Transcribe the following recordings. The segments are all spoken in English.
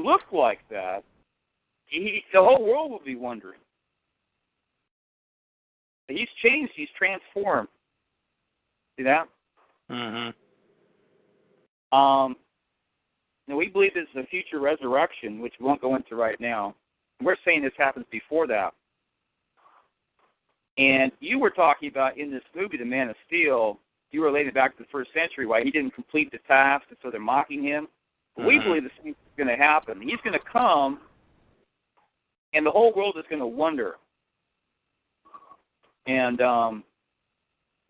looked like that, the whole world would be wondering. He's changed. He's transformed. See that? Mm-hmm. Now we believe this is a future resurrection, which we won't go into right now. We're saying this happens before that. And you were talking about in this movie, The Man of Steel, you related back to the first century, why he didn't complete the task, and so they're mocking him. But we believe the same is going to happen. He's going to come, and the whole world is going to wonder. And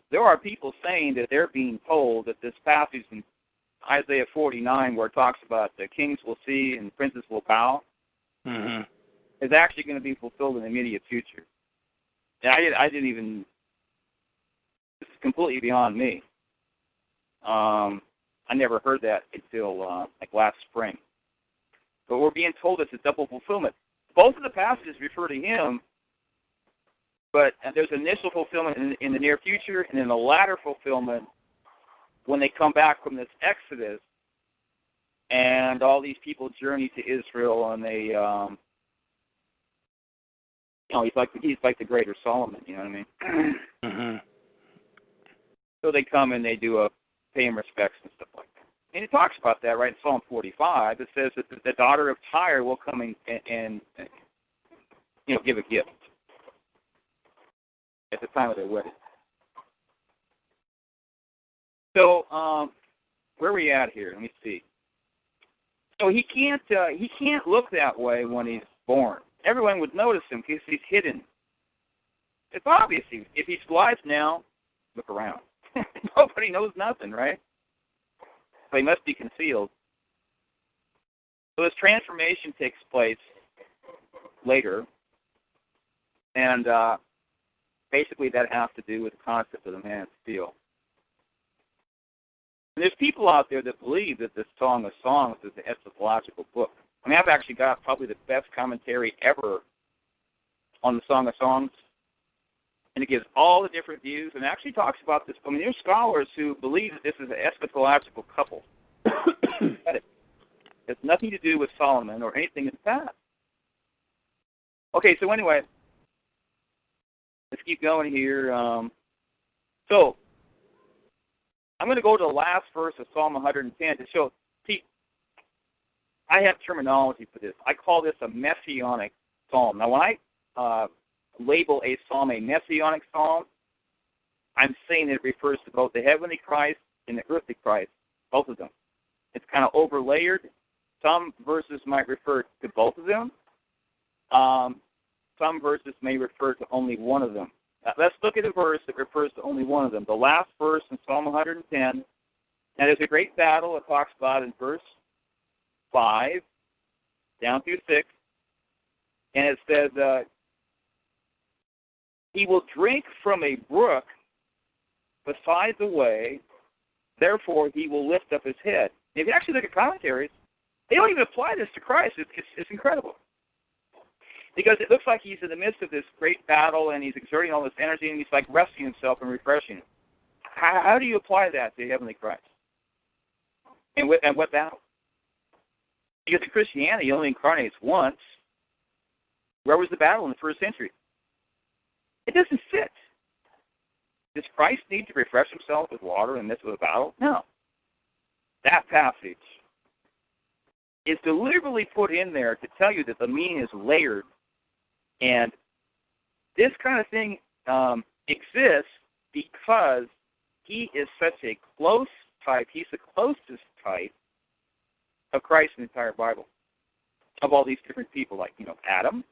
there are people saying that they're being told that this passage in Isaiah 49, where it talks about the kings will see and princes will bow, is actually going to be fulfilled in the immediate future. And I didn't even, this is completely beyond me. I never heard that until like last spring. But we're being told it's a double fulfillment. Both of the passages refer to him, but there's initial fulfillment in the near future, and then the latter fulfillment when they come back from this Exodus, and all these people journey to Israel, and they, he's like the greater Solomon. You know what I mean? So they come and they pay him respects and stuff like that. And it talks about that, right? In Psalm 45, it says that the daughter of Tyre will come and give a gift at the time of their wedding. So, where are we at here? Let me see. So he can't look that way when he's born. Everyone would notice him because he's hidden. It's obvious. If he's alive now, look around. Nobody knows nothing, right? So he must be concealed. So his transformation takes place later, and basically that has to do with the concept of the man of steel. And there's people out there that believe that the Song of Songs is an eschatological book. I mean, I've actually got probably the best commentary ever on the Song of Songs. And it gives all the different views and actually talks about this. I mean, there's scholars who believe that this is an eschatological couple. It has nothing to do with Solomon or anything in the past. Okay, so anyway, let's keep going here. So, I'm going to go to the last verse of Psalm 110 to show, see, I have terminology for this. I call this a messianic psalm. Now, when I label a psalm a messianic psalm, I'm saying it refers to both the heavenly Christ and the earthly Christ, both of them. It's kind of overlayered. Some verses might refer to both of them. Some verses may refer to only one of them. Now, let's look at a verse that refers to only one of them. The last verse in Psalm 110. Now, there's a great battle it talks about in verse 5 down through 6. And it says, he will drink from a brook beside the way, therefore he will lift up his head. And if you actually look at commentaries, they don't even apply this to Christ. It's incredible. Because it looks like he's in the midst of this great battle and he's exerting all this energy and he's like resting himself and refreshing. How do you apply that to heavenly Christ? And what battle? Because in Christianity, he only incarnates once. Where was the battle in the first century? It doesn't fit. Does Christ need to refresh himself with water in the midst of a battle? No. That passage is deliberately put in there to tell you that the meaning is layered. And this kind of thing exists because he is such a close type. He's the closest type of Christ in the entire Bible. Of all these different people, like, Adam.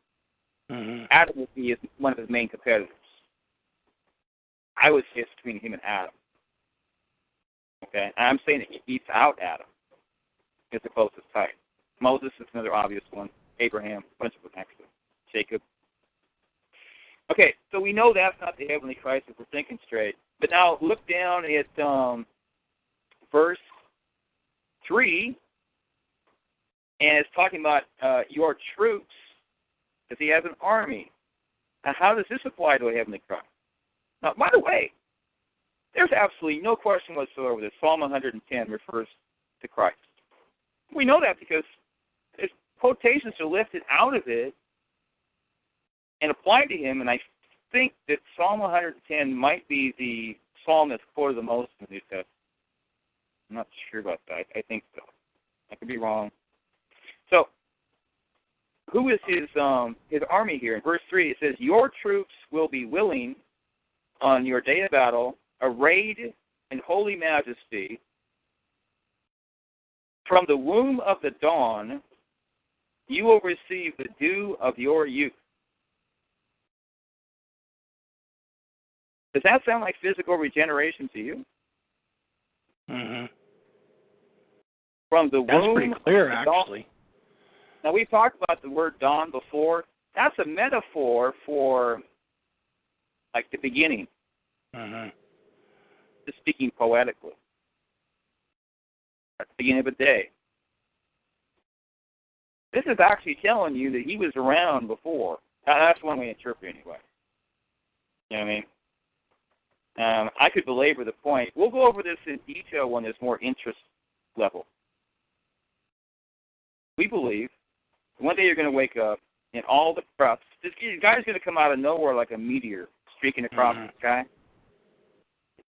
Adam would be one of his main competitors. I would say it's between him and Adam. Okay? And I'm saying that he beats out Adam. Is the closest type. Moses is another obvious one. Abraham, a bunch of them actually. Jacob. Okay, so we know that's not the heavenly Christ if we're thinking straight. But now look down at verse 3, and it's talking about your troops, because he has an army. Now, how does this apply to a heavenly Christ? Now, by the way, there's absolutely no question whatsoever that Psalm 110 refers to Christ. We know that because there's quotations are lifted out of it and applied to him, and I think that Psalm 110 might be the psalm that's quoted the most in the New Testament. I'm not sure about that. I think so. I could be wrong. So, who is his army here? In verse 3, it says, your troops will be willing on your day of battle, arrayed in holy majesty. From the womb of the dawn, you will receive the dew of your youth. Does that sound like physical regeneration to you? Mm-hmm. From the That's womb pretty clear, of the dawn. actually. Now, we've talked about the word dawn before. That's a metaphor for, like, the beginning. Mm-hmm. Just speaking poetically. At the beginning of a day. This is actually telling you that he was around before. That's one way to interpret it anyway. You know what I mean? I could belabor the point. We'll go over this in detail when there's more interest level. We believe one day you're going to wake up and all the crust, this guy's going to come out of nowhere like a meteor streaking across the sky.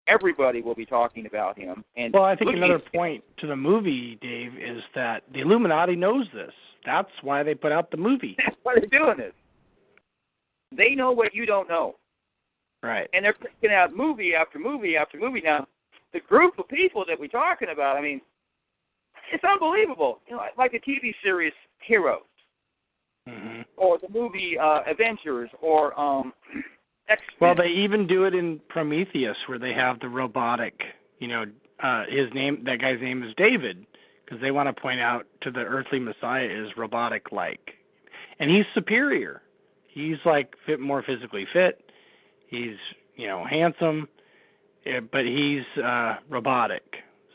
Everybody will be talking about him. And well, I think another point to the movie, Dave, is that the Illuminati knows this. That's why they put out the movie. That's why they're doing this. They know what you don't know. Right. And they're picking out movie after movie after movie. Now, the group of people that we're talking about, I mean, it's unbelievable. You know, like a TV series, Heroes, or the movie Avengers, or X-Men. Well, they even do it in Prometheus, where they have the robotic. You know, that guy's name is David, because they want to point out to the earthly Messiah is robotic-like, and he's superior. He's like more physically fit. He's, you know, handsome, but he's robotic.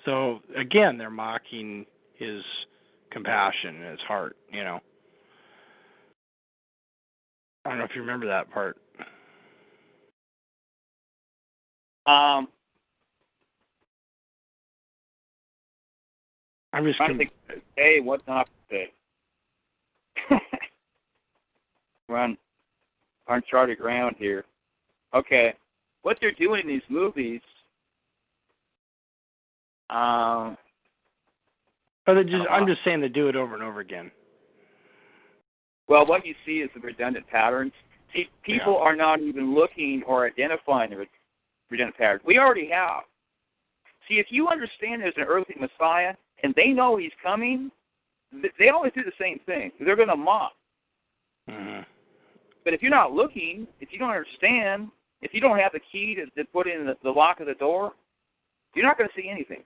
So, again, they're mocking his compassion and his heart, you know. I don't know if you remember that part. I'm just trying to think, hey, what not to say. We're on uncharted ground here. Okay, what they're doing in these movies. I'm just saying they do it over and over again. Well, what you see is the redundant patterns. See, people are not even looking or identifying the redundant patterns. We already have. See, if you understand there's an earthly Messiah and they know he's coming, they always do the same thing. They're going to mock. Mm-hmm. But if you're not looking, if you don't understand, if you don't have the key to put in the lock of the door, you're not going to see anything.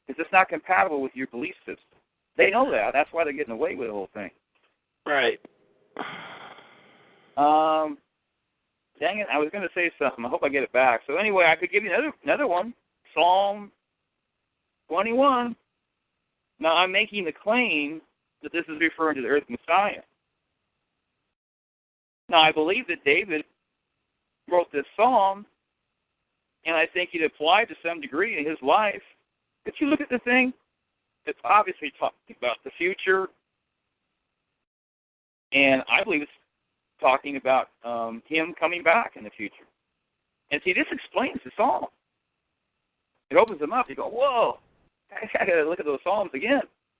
Because it's not compatible with your belief system. They know that. That's why they're getting away with the whole thing. Right. Dang it, I was going to say something. I hope I get it back. So anyway, I could give you another one. Psalm 21. Now, I'm making the claim that this is referring to the earth Messiah. Now, I believe that David wrote this psalm, and I think it applied to some degree in his life. If you look at the thing, it's obviously talking about the future, and I believe it's talking about him coming back in the future. And see, this explains the psalm. It opens them up. You go, whoa, I got to look at those psalms again.